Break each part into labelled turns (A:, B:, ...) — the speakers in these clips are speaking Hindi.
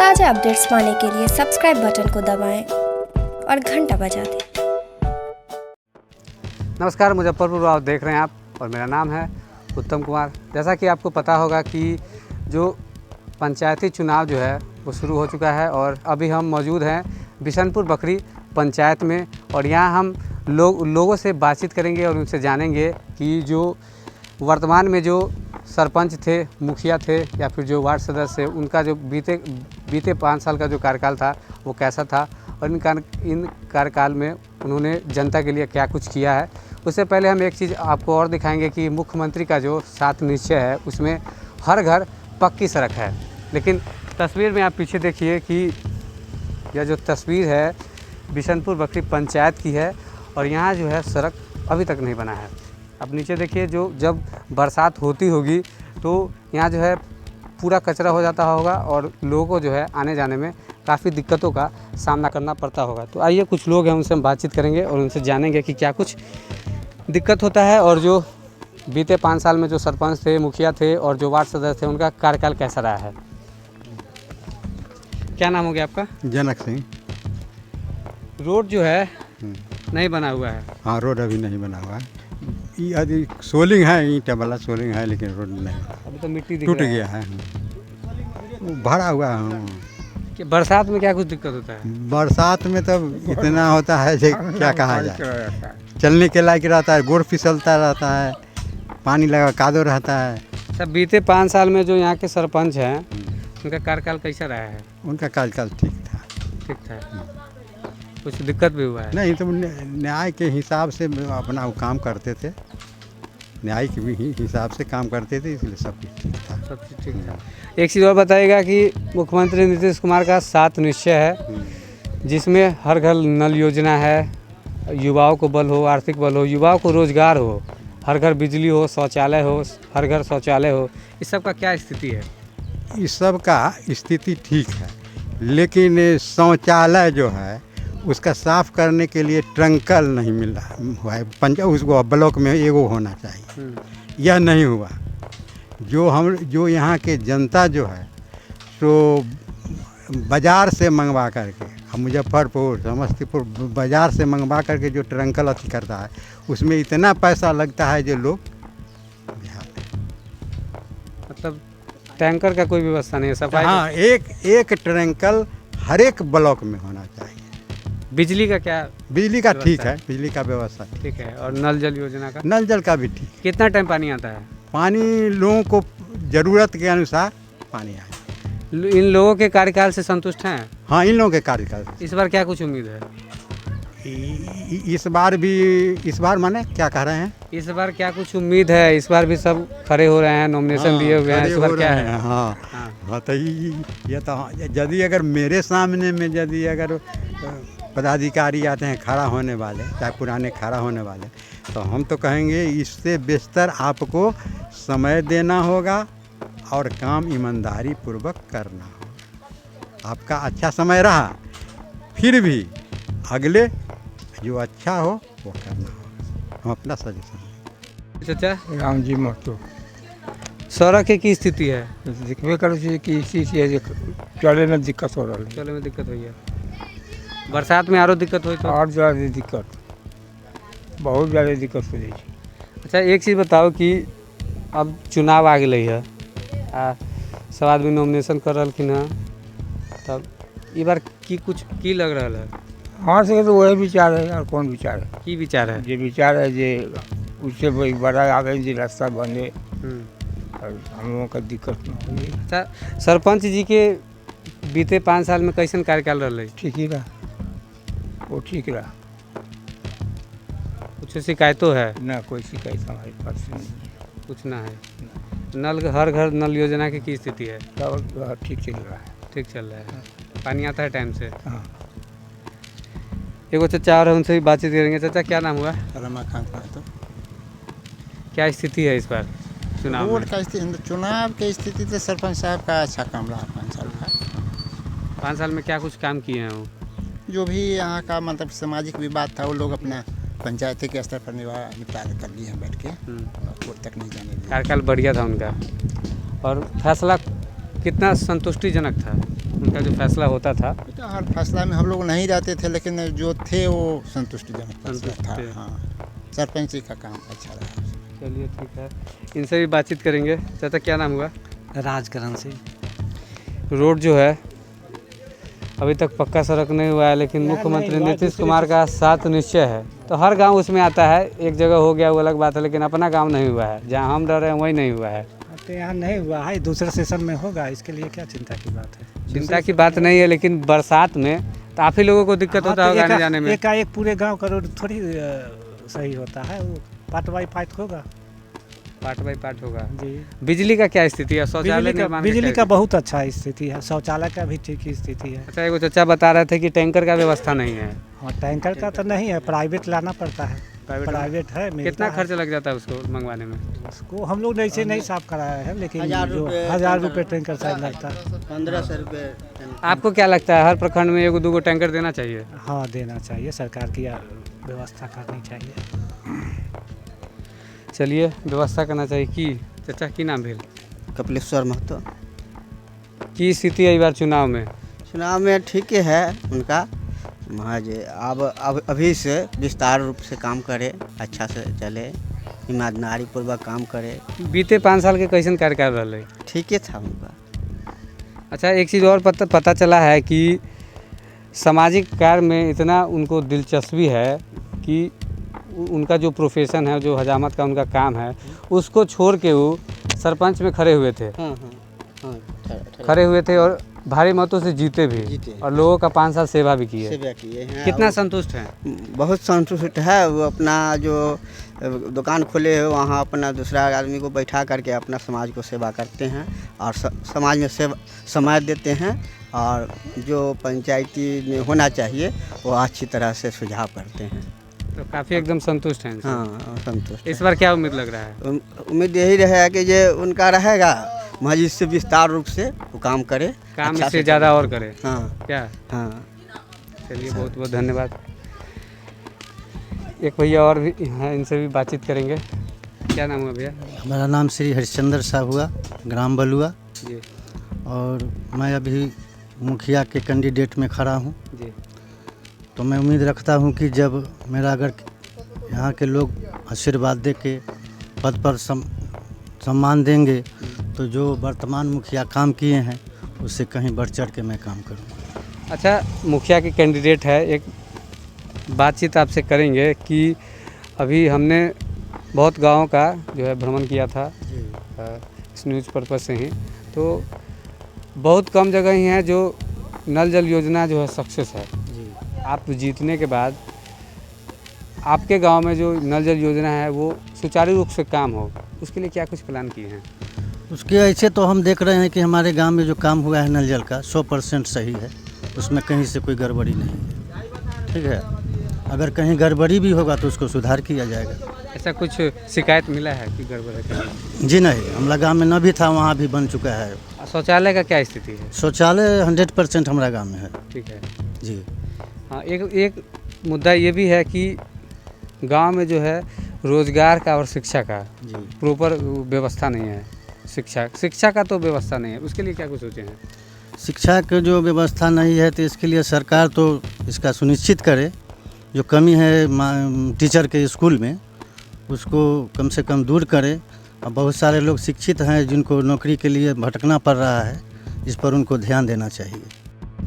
A: ताज़ा अपडेट्स पाने के लिए सब्सक्राइब बटन को दबाएं और घंटा बजा दें।
B: नमस्कार, मुजफ्फरपुर आप देख रहे हैं आप और मेरा नाम है उत्तम कुमार। जैसा कि आपको पता होगा कि जो पंचायती चुनाव जो है वो शुरू हो चुका है और अभी हम मौजूद हैं बिशनपुर बखरी पंचायत में और यहाँ हम लोगों से बातचीत करेंगे और उनसे जानेंगे कि जो वर्तमान में जो सरपंच थे, मुखिया थे या फिर जो वार्ड सदस्य थे, उनका जो बीते 5 साल का जो कार्यकाल था वो कैसा था और इन कार्यकाल में उन्होंने जनता के लिए क्या कुछ किया है। उससे पहले हम एक चीज़ आपको और दिखाएंगे कि मुख्यमंत्री का जो 7 निश्चय है उसमें हर घर पक्की सड़क है। लेकिन तस्वीर में आप पीछे देखिए कि यह जो तस्वीर है बिशनपुर बखरी पंचायत की है और यहाँ जो है सड़क अभी तक नहीं बना है। अब नीचे देखिए, जो जब बरसात होती होगी तो यहाँ जो है पूरा कचरा हो जाता होगा और लोगों को जो है आने जाने में काफ़ी दिक्कतों का सामना करना पड़ता होगा। तो आइए कुछ लोग हैं उनसे हम बातचीत करेंगे और उनसे जानेंगे कि क्या कुछ दिक्कत होता है और जो बीते 5 साल में जो सरपंच थे, मुखिया थे और जो वार्ड सदस्य थे उनका कार्यकाल कैसा रहा है। क्या नाम हो गया आपका?
C: जनक सिंह।
B: रोड जो है नहीं बना हुआ है।
C: हाँ, रोड अभी नहीं बना हुआ है। यदि सोलिंग है, ईंटा वाला सोलिंग है, लेकिन रोड नहीं,
B: अभी तो मिट्टी
C: टूट गया है, वो भरा हुआ है।
B: कि बरसात में क्या कुछ दिक्कत होता है?
C: बरसात में तो इतना होता है जो क्या कहा जाए, चलने के लायक रहता है, गोड़ फिसलता रहता है, पानी लगा कादो रहता है।
B: सब बीते 5 साल में जो यहाँ के सरपंच हैं उनका कार्यकाल कैसा रहा है?
C: उनका कार्यकाल ठीक था।
B: ठीक था। कुछ दिक्कत भी हुआ है?
C: नहीं, तो न्याय के हिसाब से अपना वो काम करते थे, न्याय के भी हिसाब से काम करते थे, इसलिए सब कुछ ठीक था।
B: सब चीज़ ठीक था। एक चीज़ और बताइएगा कि मुख्यमंत्री नीतीश कुमार का 7 निश्चय है जिसमें हर घर नल योजना है, युवाओं को बल हो, आर्थिक बल हो, युवाओं को रोजगार हो, हर घर बिजली हो, शौचालय हो, हर घर शौचालय हो। इस सब का क्या स्थिति है?
C: इस सब का स्थिति ठीक है, लेकिन शौचालय जो है उसका साफ़ करने के लिए ट्रंकल नहीं मिल रहा हुआ है। उसको ब्लॉक में एगो होना चाहिए, यह नहीं हुआ। जो यहाँ के जनता जो है तो बाज़ार से मंगवा करके, मुजफ्फरपुर समस्तीपुर बाज़ार से मंगवा करके जो ट्रंकल अथी करता है उसमें इतना पैसा लगता है जो लोग
B: मतलब टैंकर का कोई व्यवस्था नहीं है, सफाई?
C: हाँ, एक ट्रंकल हर एक ब्लॉक में होना चाहिए।
B: बिजली का क्या?
C: बिजली का ठीक है, बिजली का व्यवस्था
B: ठीक है। और नल जल योजना का?
C: नल जल का भी ठीक।
B: कितना टाइम पानी आता है?
C: पानी लोगों को ज़रूरत के अनुसार पानी आए।
B: इन लोगों के कार्यकाल से संतुष्ट हैं?
C: हाँ, इन लोगों के कार्यकाल।
B: इस बार क्या कुछ उम्मीद है?
C: इस बार माने क्या कह रहे हैं?
B: इस बार क्या कुछ उम्मीद है? इस बार भी सब खड़े हो रहे हैं, नॉमिनेशन दिए हुए हैं, इस बार क्या है?
C: हाँ, तो ये तो यदि अगर मेरे सामने में यदि अगर पदाधिकारी आते हैं खड़ा होने वाले, चाहे पुराने खड़ा होने वाले, तो हम तो कहेंगे इससे बेहतर आपको समय देना होगा और काम ईमानदारी पूर्वक करना होगा। आपका अच्छा समय रहा, फिर भी अगले जो अच्छा हो वो करना होगा। हम अपना सजेशन।
B: चाचा
D: राम जी महतो
B: सड़क की स्थिति है?
D: देखबे करो कि चीज चले में दिक्कत हो रहा है।
B: चले में दिक्कत हुई है। बरसात में आरो दिक्कत हुई तो
D: और ज़्यादा दिक्कत, बहुत ज़्यादा दिक्कत हो जाए।
B: अच्छा, एक चीज़ बताओ कि अब चुनाव आ गई है, सब आदमी नॉमिनेशन कर रही है, तब ई बार की कुछ की लग रहा है?
D: हाँ, से तो वही विचार है, और कौन विचार है?
B: की विचार है?
D: जे विचार है जे उससे बड़ा आगे जे रास्ता बने और हम लोगों का दिक्कत न हो।
B: अच्छा, सरपंच जी के बीते 5 साल में कैसन कार्यकाल रहा?
D: ठीक ही रहा, वो ठीक रहा।
B: कुछ शिकायतों है?
D: ना, कोई शिकायत हमारे पास नहीं है।
B: कुछ ना है। नल हर घर नल योजना की स्थिति है?
D: सब ठीक चल रहा है।
B: ठीक चल रहा है। पानी आता है टाइम से?
D: हाँ।
B: एगो चाचा और उनसे भी बातचीत करेंगे। चाचा, क्या नाम हुआ?
E: रमाकांत तो
B: क्या स्थिति है इस बार चुनाव
E: रोड
B: में?
E: का चुनाव की स्थिति तो सरपंच साहब का अच्छा काम रहा 5 साल का।
B: 5 साल में क्या कुछ काम किए हैं वो?
E: जो भी यहाँ का मतलब सामाजिक विवाद था वो लोग अपना पंचायती के स्तर पर निपटारा कर लिए हैं बैठ के, कोर्ट तक नहीं जाने दिया।
B: कार्यकाल बढ़िया था उनका और फैसला कितना संतुष्टिजनक था? उनका जो फैसला होता था।
E: बेटा हर फैसला में हम लोग नहीं रहते थे, लेकिन जो थे वो संतुष्टिजनक फैसला
B: संतुष्ट
E: था।
B: थे।
E: हाँ, सरपंची का काम अच्छा रहा।
B: चलिए ठीक है, इनसे भी बातचीत करेंगे। चाचा क्या नाम हुआ?
F: राजकरण से।
B: रोड जो है अभी तक पक्का सड़क नहीं हुआ है, लेकिन मुख्यमंत्री नीतीश कुमार का साथ निश्चय है, तो हर गांव उसमें आता है। एक जगह हो गया वो अलग बात है, लेकिन अपना गांव नहीं हुआ है। जहां हम रह रहे हैं वही नहीं हुआ है।
F: तो यहाँ नहीं हुआ है, दूसरे सेशन में होगा, इसके लिए क्या चिंता की बात है।
B: चिंता की बात नहीं है, लेकिन बरसात में काफ़ी लोगों को दिक्कत होता होगा आने जाने में।
F: एकाएक पूरे गांव का रोड थोड़ी सही होता है, वो पार्ट बाई पार्ट होगा।
B: पार्ट बाई पार्ट होगा
F: जी।
B: बिजली का क्या स्थिति है? शौचालय निर्माण
F: बिजली
B: क्या
F: का बहुत अच्छा स्थिति है, शौचालय का भी ठीक स्थिति है।
B: अच्छा, एगो चाचा बता रहे थे कि टैंकर का व्यवस्था नहीं है।
F: और टैंकर का तो नहीं है, प्राइवेट लाना पड़ता है। प्राइवेट है, मिलता
B: कितना
F: है।
B: खर्च लग जाता है उसको मंगवाने में?
F: उसको हम लोग ऐसे नहीं साफ कराया है, लेकिन 1000 रुपये टैंकर शायद लगता है।
E: 1500 रुपये।
B: आपको क्या लगता है हर प्रखंड में एगो दूगो टैंकर देना चाहिए?
F: हाँ, देना चाहिए, सरकार की व्यवस्था करनी चाहिए।
B: चलिए, व्यवस्था करना चाहिए। की चाचा की नाम भेल?
G: कपिलेश्वर महतो।
B: की स्थिति है इस बार चुनाव में?
G: चुनाव में ठीक है उनका, महज अब अभी से विस्तार रूप से काम करे, अच्छा से चले, ईमानदारी पूर्वक काम करे।
B: बीते 5 साल के कैसन कार्यकाल रहा?
G: ठीक ही था उनका।
B: अच्छा, एक चीज़ और पता चला है कि सामाजिक कार्य में इतना उनको दिलचस्पी है कि उनका जो प्रोफेशन है, जो हजामत का उनका काम है, उसको छोड़ के वो सरपंच में खड़े हुए थे।
G: हाँ,
B: खड़े हुए थे और भारी मतों से जीते भी, और लोगों का 5 साल सेवा भी किए।
G: सेवा किए हैं।
B: कितना संतुष्ट हैं?
G: बहुत संतुष्ट है वो। अपना जो दुकान खोले है वहाँ अपना दूसरा आदमी को बैठा करके अपना समाज को सेवा करते हैं, और समाज में समय देते हैं, और जो पंचायती में होना चाहिए वो अच्छी तरह से सुझाव करते हैं।
B: तो काफ़ी एकदम संतुष्ट हैं इनसे।
G: हाँ, संतुष्ट।
B: इस बार क्या उम्मीद लग रहा है?
G: उम्मीद यही रहेगा कि ये उनका रहेगा, मस्जिद से विस्तार रूप से वो काम करे,
B: काम
G: अच्छा
B: इससे
G: से
B: ज़्यादा और करे।
G: हाँ
B: क्या?
G: हाँ।
B: चलिए, बहुत बहुत धन्यवाद। एक भैया और भी हैं, इनसे भी बातचीत करेंगे। क्या नाम हुआ भैया?
H: हमारा नाम श्री हरिश्चंद्र साहब हुआ, ग्राम बलुआ,
B: जी
H: और मैं अभी मुखिया के कैंडिडेट में खड़ा हूँ।
B: जी।
H: तो मैं उम्मीद रखता हूँ कि जब मेरा अगर यहाँ के लोग आशीर्वाद दे के पद पर सम्मान देंगे, तो जो वर्तमान मुखिया काम किए हैं उससे कहीं बढ़ चढ़ के मैं काम करूँगा।
B: अच्छा, मुखिया के कैंडिडेट है, एक बातचीत आपसे करेंगे कि अभी हमने बहुत गाँव का जो है भ्रमण किया था इस न्यूज़ पर्पज़ से ही, तो बहुत कम जगह ही हैं जो नल जल योजना जो है सक्सेस है। आप जीतने के बाद आपके गांव में जो नल जल योजना है वो सुचारू रूप से काम हो, उसके लिए क्या कुछ प्लान किए हैं?
H: उसके ऐसे तो हम देख रहे हैं कि हमारे गांव में जो काम हुआ है नल जल का 100% सही है, उसमें कहीं से कोई गड़बड़ी नहीं है। ठीक है, अगर कहीं गड़बड़ी भी होगा तो उसको सुधार किया जाएगा।
B: ऐसा कुछ शिकायत मिला है कि गड़बड़ है कहीं?
H: जी नहीं, हमारा गांव में न भी था, वहाँ भी बन चुका है।
B: शौचालय का क्या स्थिति है?
H: शौचालय 100% हमारा गांव में है।
B: ठीक है
H: जी।
B: हाँ, एक मुद्दा ये भी है कि गांव में जो है रोजगार का और शिक्षा का
H: जी
B: प्रॉपर व्यवस्था नहीं है। शिक्षा का तो व्यवस्था नहीं है, उसके लिए क्या कुछ सोचे हैं?
H: शिक्षा की जो व्यवस्था नहीं है तो इसके लिए सरकार तो इसका सुनिश्चित करे, जो कमी है टीचर के स्कूल में उसको कम से कम दूर करे। और बहुत सारे लोग शिक्षित हैं जिनको नौकरी के लिए भटकना पड़ रहा है, इस पर उनको ध्यान देना चाहिए।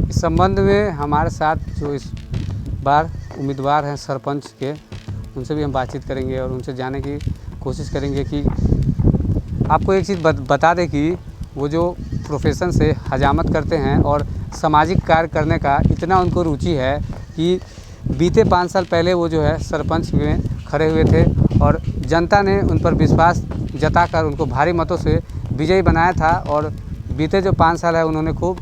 B: इस संबंध में हमारे साथ जो इस बार उम्मीदवार हैं सरपंच के, उनसे भी हम बातचीत करेंगे और उनसे जानने की कोशिश करेंगे कि आपको एक चीज़ बता दें कि वो जो प्रोफेशन से हजामत करते हैं और सामाजिक कार्य करने का इतना उनको रुचि है कि बीते 5 साल पहले वो जो है सरपंच में खड़े हुए थे और जनता ने उन पर विश्वास जताकर उनको भारी मतों से विजयी बनाया था। और बीते जो 5 साल है उन्होंने खूब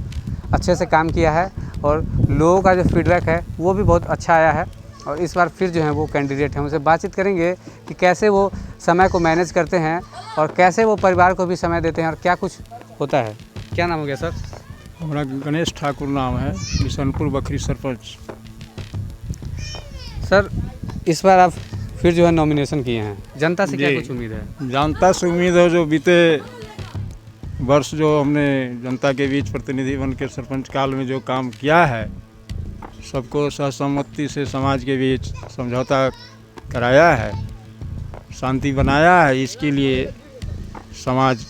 B: अच्छे से काम किया है और लोगों का जो फीडबैक है वो भी बहुत अच्छा आया है। और इस बार फिर जो है वो कैंडिडेट हैं, उनसे बातचीत करेंगे कि कैसे वो समय को मैनेज करते हैं और कैसे वो परिवार को भी समय देते हैं और क्या कुछ होता है। क्या नाम हो गया सर?
D: हमारा गणेश ठाकुर नाम है, बिशनपुर बखरी सरपंच।
B: सर, इस बार आप फिर जो है नॉमिनेशन किए हैं, जनता से क्या कुछ उम्मीद है?
D: जनता से उम्मीद है जो बीते वर्ष जो हमने जनता के बीच प्रतिनिधि बन के सरपंच काल में जो काम किया है, सबको सहसम्मति से समाज के बीच समझौता कराया है, शांति बनाया है, इसके लिए समाज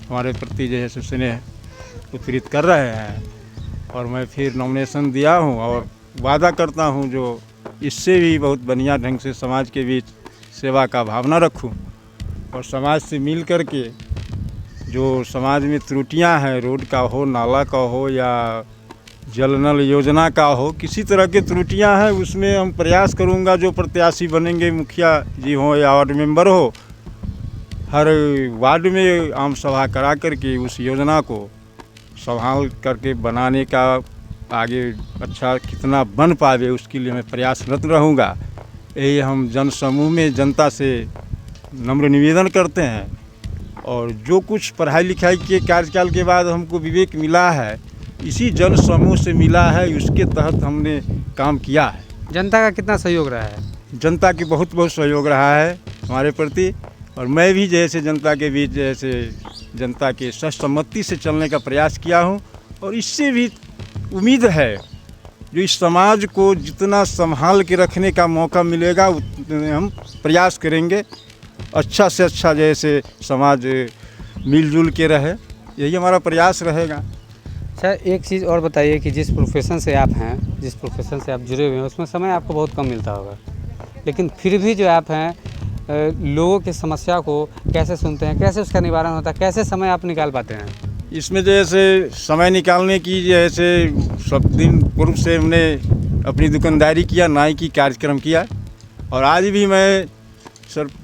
D: हमारे प्रति जैसे स्नेह उत्प्रेरित कर रहे हैं। और मैं फिर नॉमिनेशन दिया हूं और वादा करता हूं जो इससे भी बहुत बढ़िया ढंग से समाज के बीच सेवा का भावना रखूं और समाज से मिल कर के जो समाज में त्रुटियां हैं, रोड का हो, नाला का हो या जल नल योजना का हो, किसी तरह की त्रुटियां हैं उसमें हम प्रयास करूंगा। जो प्रत्याशी बनेंगे, मुखिया जी हो या वार्ड मेंबर हो, हर वार्ड में आम सभा करा करके उस योजना को संभाल करके बनाने का आगे अच्छा कितना बन पावे उसके लिए मैं प्रयासरत रहूँगा। यही हम जन समूह में जनता से नम्र निवेदन करते हैं। और जो कुछ पढ़ाई लिखाई के कार्यकाल के बाद हमको विवेक मिला है, इसी जन समूह से मिला है, उसके तहत हमने काम किया है।
B: जनता का कितना सहयोग रहा है?
D: जनता की बहुत बहुत सहयोग रहा है हमारे प्रति। और मैं भी जैसे जनता के बीच जैसे जनता के सहसम्मति से चलने का प्रयास किया हूँ। और इससे भी उम्मीद है जो इस समाज को जितना संभाल के रखने का मौका मिलेगा उतने हम प्रयास करेंगे, अच्छा से अच्छा जैसे समाज मिलजुल के रहे, यही हमारा प्रयास रहेगा।
B: अच्छा, एक चीज़ और बताइए कि जिस प्रोफेशन से आप हैं, जिस प्रोफेशन से आप जुड़े हुए हैं, उसमें समय आपको बहुत कम मिलता होगा, लेकिन फिर भी जो आप हैं लोगों की समस्या को कैसे सुनते हैं, कैसे उसका निवारण होता है, कैसे समय आप निकाल पाते हैं?
D: इसमें जैसे समय निकालने की जैसे सब दिन पूर्व से हमने अपनी दुकानदारी किया, नाई की कार्यक्रम किया। और आज भी मैं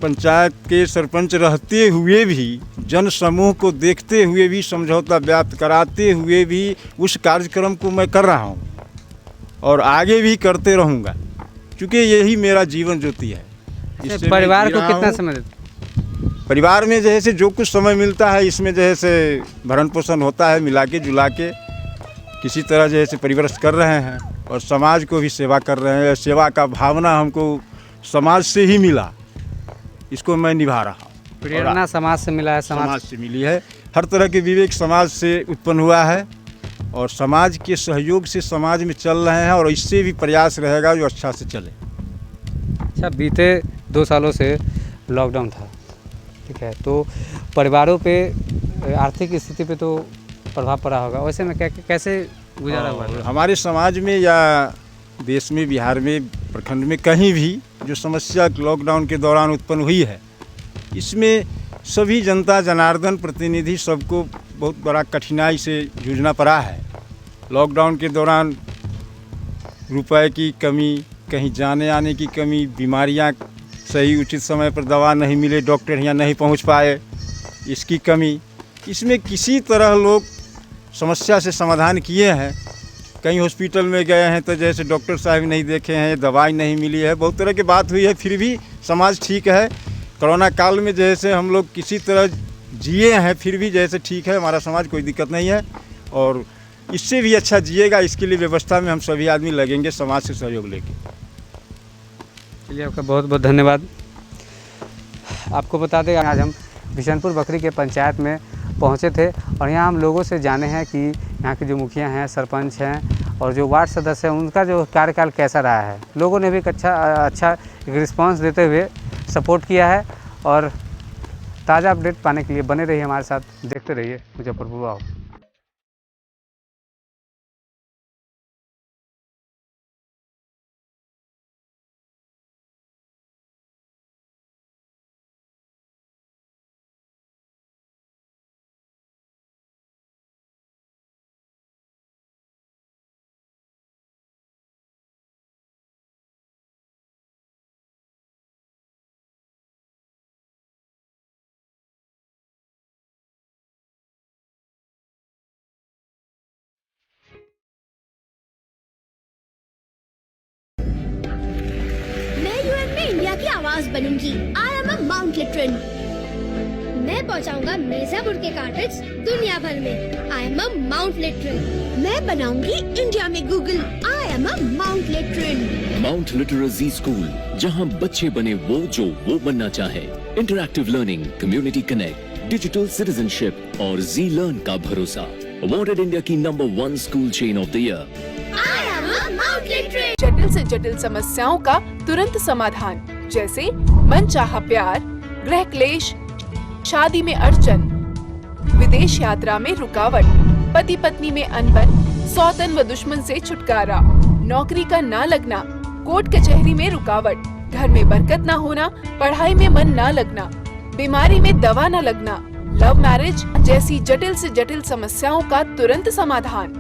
D: पंचायत के सरपंच रहते हुए भी जन समूह को देखते हुए भी समझौता व्याप्त कराते हुए भी उस कार्यक्रम को मैं कर रहा हूँ और आगे भी करते रहूँगा, क्योंकि यही मेरा जीवन ज्योति है।
B: परिवार को कितना समय देते?
D: परिवार में जैसे जो कुछ समय मिलता है इसमें जैसे भरण पोषण होता है, मिला के जुला के किसी तरह जैसे परिवर्तन कर रहे हैं और समाज को भी सेवा कर रहे हैं। सेवा का भावना हमको समाज से ही मिला, इसको मैं निभा रहा हूँ।
B: प्रेरणा समाज से मिला है,
D: समाज से मिली है। हर तरह के विवेक समाज से उत्पन्न हुआ है और समाज के सहयोग से समाज में चल रहे हैं और इससे भी प्रयास रहेगा जो अच्छा से चले।
B: अच्छा, बीते 2 सालों से लॉकडाउन था, ठीक है, तो परिवारों पे आर्थिक स्थिति पे तो प्रभाव पड़ा होगा, वैसे में कैसे गुजारा हुआ?
D: हमारे समाज में या देश में, बिहार में, प्रखंड में कहीं भी जो समस्या लॉकडाउन के दौरान उत्पन्न हुई है, इसमें सभी जनता जनार्दन प्रतिनिधि सबको बहुत बड़ा कठिनाई से जूझना पड़ा है। लॉकडाउन के दौरान रुपए की कमी, कहीं जाने आने की कमी, बीमारियां सही उचित समय पर दवा नहीं मिले, डॉक्टर यहाँ नहीं पहुँच पाए, इसकी कमी, इसमें किसी तरह लोग समस्या से समाधान किए हैं। कहीं हॉस्पिटल में गए हैं तो जैसे डॉक्टर साहब नहीं देखे हैं, दवाई नहीं मिली है, बहुत तरह की बात हुई है, फिर भी समाज ठीक है। कोरोना काल में जैसे हम लोग किसी तरह जिए हैं, फिर भी जैसे ठीक है, हमारा समाज, कोई दिक्कत नहीं है और इससे भी अच्छा जिएगा, इसके लिए व्यवस्था में हम सभी आदमी लगेंगे समाज से सहयोग लेके।
B: चलिए, आपका बहुत बहुत धन्यवाद। आपको बता दें, आज हम बिशनपुर बकरी के पंचायत में पहुंचे थे और यहाँ हम लोगों से जाने हैं कि यहाँ के जो मुखिया हैं, सरपंच हैं और जो वार्ड सदस्य हैं, उनका जो कार्यकाल कैसा रहा है। लोगों ने भी एक अच्छा एक रिस्पांस देते हुए सपोर्ट किया है। और ताज़ा अपडेट पाने के लिए बने रहिए हमारे साथ, देखते रहिए मुजफ्फरपुर वाव।
I: इंडिया की आवाज बनूंगी। आई एम अ माउंट लिटरन। मैं पहुंचाऊंगा मिर्जापुर के कार्टेज दुनिया भर में। I am a Mount Litera. मैं बनाऊंगी इंडिया में Google. I am a Mount Litera.
J: Mount Litera Zee school, जहां बच्चे बने वो जो वो बनना चाहे। Interactive learning, community connect, digital citizenship और जी लर्न का भरोसा। अवॉर्डेड इंडिया की number 1 school chain of the year.
K: जटिल से जटिल समस्याओं का तुरंत समाधान, जैसे मनचाहा प्यार, गृह क्लेश, शादी में अड़चन, विदेश यात्रा में रुकावट, पति पत्नी में अनबन, सौतन व दुश्मन से छुटकारा, नौकरी का ना लगना, कोर्ट कचहरी में रुकावट, घर में बरकत ना होना, पढ़ाई में मन ना लगना, बीमारी में दवा न लगना, लव मैरिज जैसी जटिल से जटिल समस्याओं का तुरंत समाधान।